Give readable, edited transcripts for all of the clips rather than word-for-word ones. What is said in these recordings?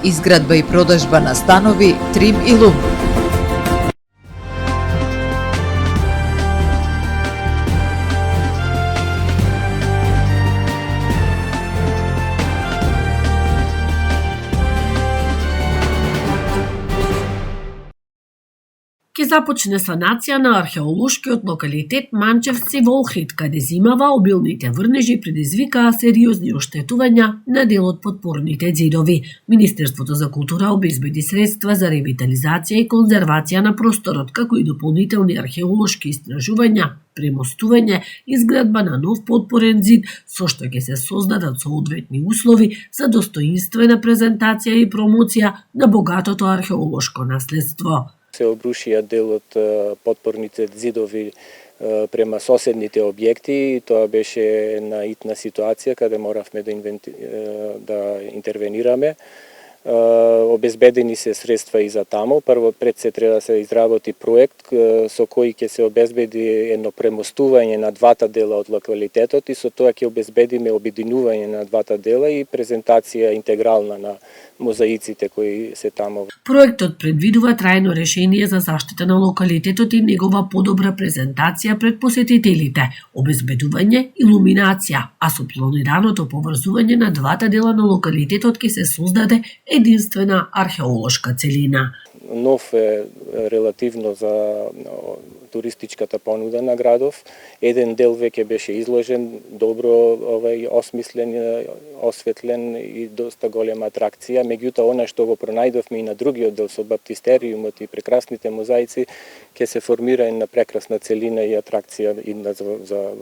Изградба и продажба на станови, Трим и Лум. Ке започне санација на археолошкиот локалитет Манчевци во Охрид, каде зимава обилните врнежи предизвикаа сериозни оштетувања на дел од подпорните ѕидови. Министерството за култура обезбеди средства за ревитализација и конзервација на просторот, како и дополнителни археолошки истражувања, премостување, изградба на нов подпорен ѕид, со што ќе се создадат соодветни услови за достоинствена презентација и промоција на богатото археолошко наследство. Се обрушија дел од подпорните ѕидови према соседните објекти и тоа беше една итна ситуација каде моравме да интервенираме. Обезбедени се средства и за таму. Прво пред се треба да се изработи проект со кој ќе се обезбеди едно премостување на двата дела од локалитетот и со тоа ќе обезбедиме обединување на двата дела и презентација интегрална на мозаиците кои се таму. Проектот предвидува трајно решение за заштита на локалитетот и негова подобра презентација пред посетителите, обезбедување илуминација, а со планираното поврзување на двата дела на локалитетот ќе се создаде единствена археолошка целина. Нов е релативно за туристичката понуда на градов. Еден дел веќе беше изложен, добро осмислен, осветлен и доста голема атракција. Меѓутоа, она што го пронајдовме и на другиот дел со баптистериумот и прекрасните мозаици, ќе се формира една прекрасна целина и атракција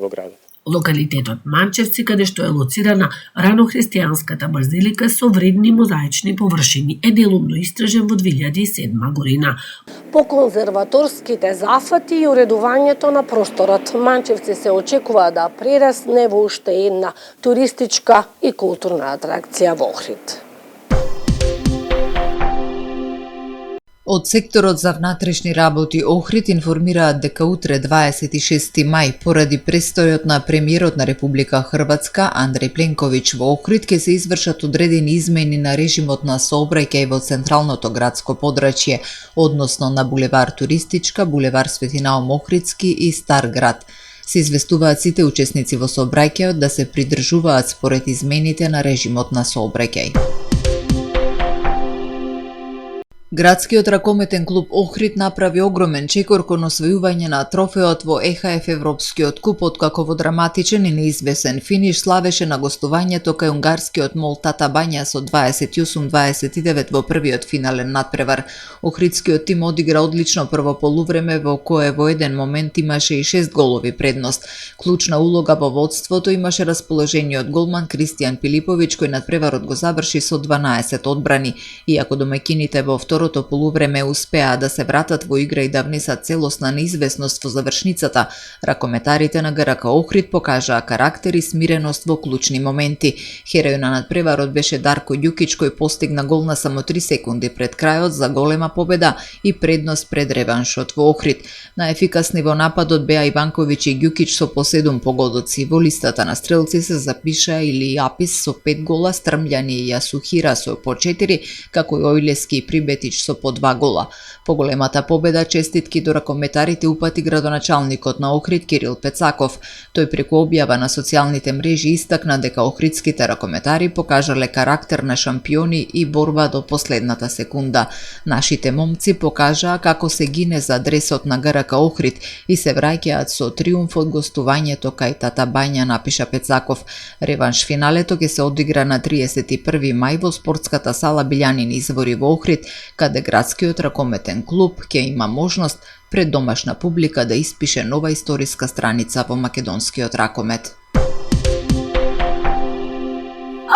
во градот. Локалитетот Манчевци, каде што е лоцирана ранохристијанската базилика со вредни мозаични површини, е делумно истражен во 2007 година. По конзерваторските зафати и уредувањето на просторот, Манчевци се очекува да прерасне во уште една туристичка и културна атракција во Охрид. Од секторот за внатрешни работи Охрид информираат дека утре 26 мај, поради престојот на премиерот на Република Хрватска Андреј Пленковиќ во Охрид, ќе се извршат одредени измени на режимот на сообраќај во централното градско подрачје, односно на булевар Туристичка, булевар Светинаум Охридски и Стар град. Се известуваат сите учесници во сообраќајот да се придржуваат според измените на режимот на сообраќај. Градскиот ракометен клуб Охрид направи огромен чекор кон освојување на трофеот во ЕХФ Европскиот куп, откако во драматичен и неизвесен финиш славеше на гостувањето кај унгарскиот мол Тата Бања со 28-29 во првиот финален натпревар. Охридскиот тим одигра одлично прво полувреме во кое во еден момент имаше и 6 голови предност. Клучна улога во водството имаше расположениот голман Кристијан Пилиповиќ, кој натпреварот го заврши со 12 одбрани, иако домаќините во второто полувреме успеа да се вратат во игра и да внесат целосна неизвестност во завршницата, ракометарите на ГРК Охрид покажаа карактер и смиреност во клучни моменти. Херој на надпреварот беше Дарко Ѓукиќ, кој постигна гол на само 3 секунди пред крајот за голема победа и предност пред реваншот во Охрид. Најефикасни во нападот беа Иванковиќ и Ѓукиќ со по 7 погодоци. Во листата на стрелци се запиша Или Апис со 5 гола, Стрмљани и Јасухира со по 4, како и Ојлески и Прибетич со по 2 гола. По големата победа честитки до ракометарите упати градоначалникот на Охрид Кирил Пецаков. Тој преку објава на социјалните мрежи истакна дека охридските ракометари покажале карактер на шампиони и борба до последната секунда. Нашите момци покажаа како се гине за дресот на ГРК Охрид и се враќаат со триумф од гостувањето кај Тата Бања, напиша Пецаков. Реванш финалето ќе се одигра на 31 мај во спортската сала Билјанин извори во Охрид, каде градскиот ракометен клуб ќе има можност пред домашна публика да испише нова историска страница во македонскиот ракомет.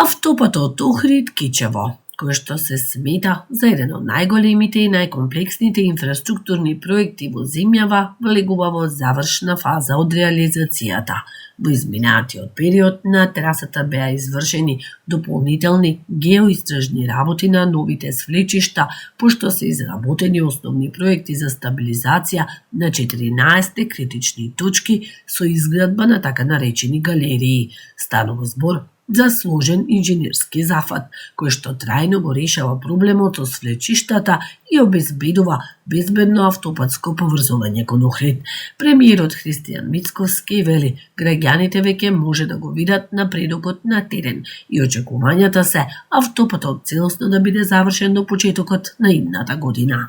Автопатот Охрид Кичево. кој што се смета за еден од најголемите и најкомплексните инфраструктурни проекти во земјава, влегува во завршна фаза од реализацијата. Во изминатиот период на трасата беа извршени дополнителни геоистражни работи на новите свлечишта, пошто се изработени основни проекти за стабилизација на 14 критични точки со изградба на така наречени галерии. Станува збор за сложен инженерски зафат, кој што трајно го решава проблемот со свлечиштата и обезбедува безбедно автопатско поврзување кон Охрид. Премиерот Христијан Мицковски вели, граѓаните веќе може да го видат напредокот на терен и очекувањата се автопатот целосно да биде завршен до почетокот на идната година.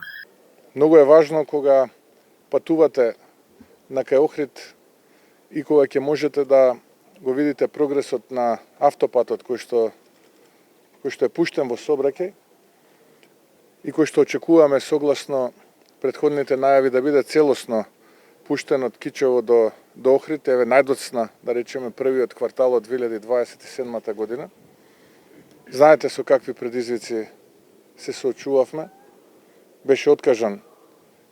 Многу е важно кога патувате на кај Охрид и кога ќе можете да го видите прогресот на автопатот кој што е пуштен во сообраќај и кој што очекуваме согласно претходните најави да биде целосно пуштен од Кичево до Охрид, еве најдоцна, да речеме, првиот квартал од 2027 година. Знаете со какви предизвици се соочувавме. Беше откажан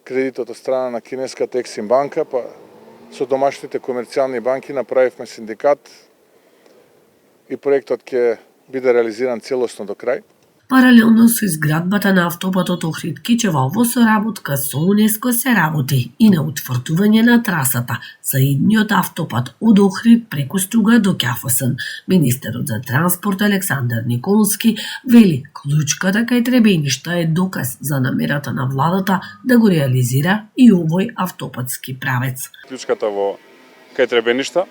кредитот од страна на кинеската Ексим банка, па со домашните комерцијални банки направивме синдикат и проектот ќе биде реализиран целосно до крај. Паралелно со изградбата на автопатот Охрид-Кичево во соработка со УНЕСКО се работи и на утврдување на трасата за идниот автопат од Охрид преку Струга до Ќафосен. Министерот за транспорт Александар Николски вели, клучката кај Требеништа е доказ за намерата на владата да го реализира и овој автопатски правец. Клучката во кај Требеништа,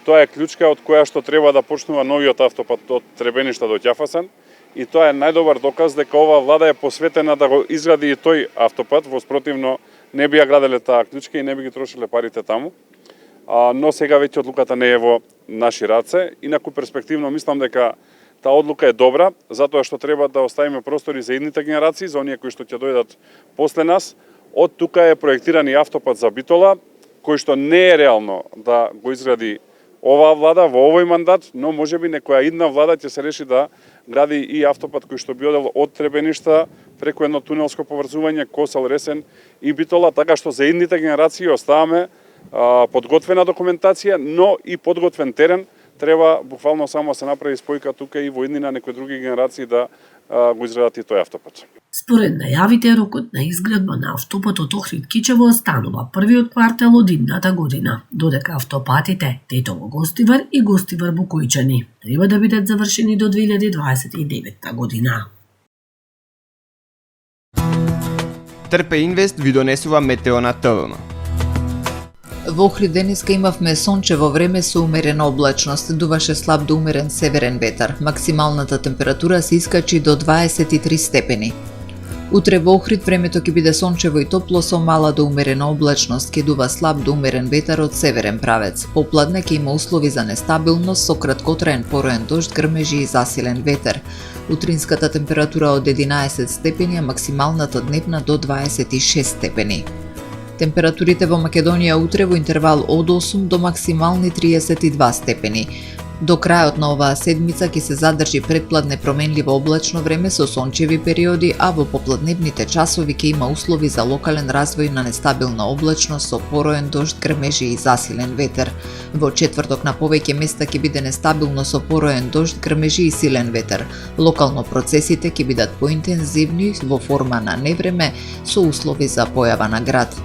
тоа е клучка од која што треба да почнува новиот автопат од Требеништа до Ќафосен. И тоа е најдобар доказ дека ова влада е посветена да го изгради и тој автопат, во спротивно не би ја граделе таа клучка и не би ги трошиле парите таму. Но сега веќе одлуката не е во наши раце. Инаку перспективно мислам дека таа одлука е добра, затоа што треба да оставиме простори за идните генерации, за оние кои што ќе дојдат после нас. Од тука е проектиран и автопат за Битола, кој што не е реално да го изгради оваа влада во овој мандат, но можеби некоја идна влада ќе се реши да гради и автопат кој што би одел од Требеништа преку едно тунелско поврзување Косел, Ресен и Битола, така што за идните генерации оставаме подготвена документација, но и подготвен терен. Треба буквално само се направи спојка тука и во иднина некои други генерации да го изградат и тој автопат. Според најавите, рокот на изградба на автопатот Охрид-Кичево останува првиот квартал од идната година, додека автопатите Тетово-Гостивар и Гостивар-Букојчани треба да бидат завршени до 2029 година. Трпе Инвест ви донесува метео на ТВМ. Во Охрид денеска имавме сончево време со умерена облачност, дуваше слаб до умерен северен ветар. Максималната температура се искачи до 23 степени. Утре во Охрид времето ќе биде сончево и топло со мала до умерена облачност, ќе дува слаб до умерен ветар од северен правец. Попладне ќе има услови за нестабилност со краткотраен пороен дожд, грмежи и засилен ветер. Утринската температура од 11 степени, а максималната дневна до 26 степени. Температурите во Македонија утре во интервал од 8 до максимални 32 степени. До крајот на оваа седмица ќе се задржи предпладне променливо облачно време со сончеви периоди, а во попладневните часови ќе има услови за локален развој на нестабилна облачност со пороен дожд, грмежи и засилен ветер. Во четврток на повеќе места ќе биде нестабилно со пороен дожд, грмежи и силен ветер. Локално процесите ќе бидат поинтензивни во форма на невреме со услови за појава на град.